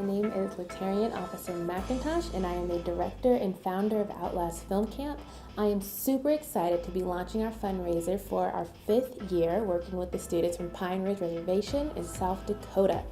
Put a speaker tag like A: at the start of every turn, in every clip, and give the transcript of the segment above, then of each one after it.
A: My name is Lieutenant Officer McIntosh, and I am the director and founder of Outlast Film Camp. I am super excited to be launching our fundraiser for our 5th year working with the students from Pine Ridge Reservation in South Dakota.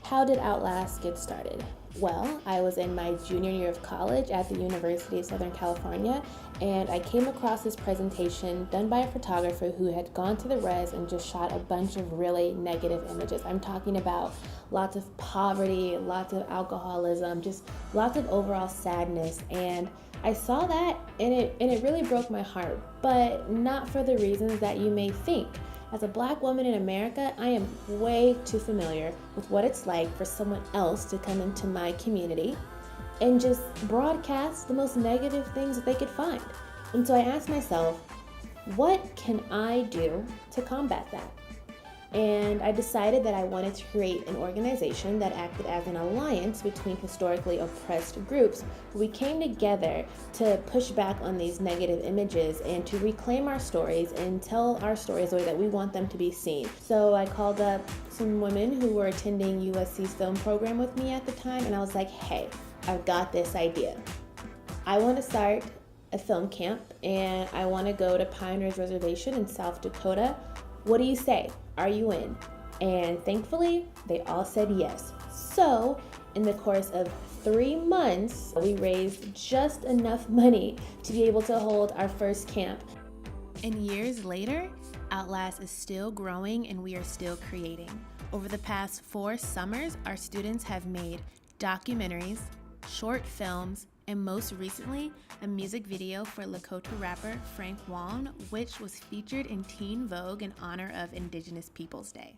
A: How did Outlast get started? Well, I was in my junior year of college at the University of Southern California, and I came across this presentation done by a photographer who had gone to the res and just shot a bunch of really negative images. I'm talking about lots of poverty, lots of alcoholism, just lots of overall sadness. And I saw that and it really broke my heart, but not for the reasons that you may think. As a Black woman in America, I am way too familiar with what it's like for someone else to come into my community and just broadcast the most negative things that they could find. And so I asked myself, what can I do to combat that? And I decided that I wanted to create an organization that acted as an alliance between historically oppressed groups. We came together to push back on these negative images and to reclaim our stories and tell our stories the way that we want them to be seen. So I called up some women who were attending USC's film program with me at the time, and I was like, hey, I've got this idea. I want to start a film camp, and I want to go to Pine Ridge Reservation in South Dakota. What do you say? Are you in? And thankfully, they all said yes. So, in the course of 3 months, we raised just enough money to be able to hold our first camp.
B: And years later, Outlast is still growing and we are still creating. Over the past 4 summers, our students have made documentaries, short films, and most recently, a music video for Lakota rapper Frank Wong, which was featured in Teen Vogue in honor of Indigenous Peoples Day.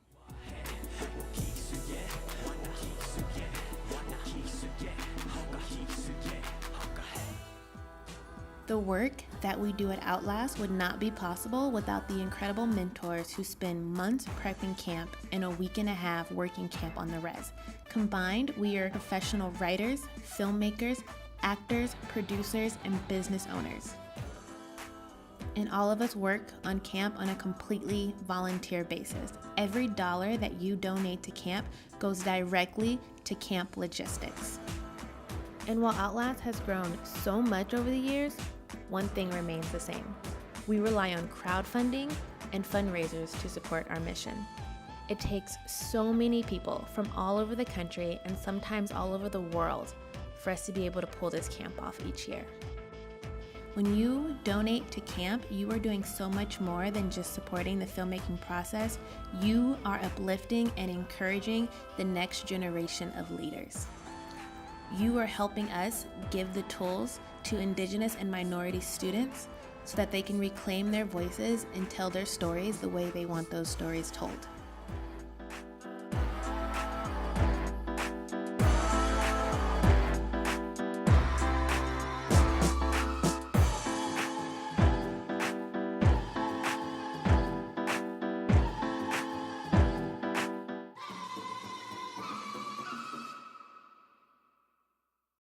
B: The work that we do at Outlast would not be possible without the incredible mentors who spend months prepping camp and a week and a half working camp on the res. Combined, we are professional writers, filmmakers, actors, producers, and business owners. And all of us work on camp on a completely volunteer basis. Every dollar that you donate to camp goes directly to camp logistics. And while Outlast has grown so much over the years, one thing remains the same. We rely on crowdfunding and fundraisers to support our mission. It takes so many people from all over the country and sometimes all over the world for us to be able to pull this camp off each year. When you donate to camp, you are doing so much more than just supporting the filmmaking process. You are uplifting and encouraging the next generation of leaders. You are helping us give the tools to Indigenous and minority students so that they can reclaim their voices and tell their stories the way they want those stories told.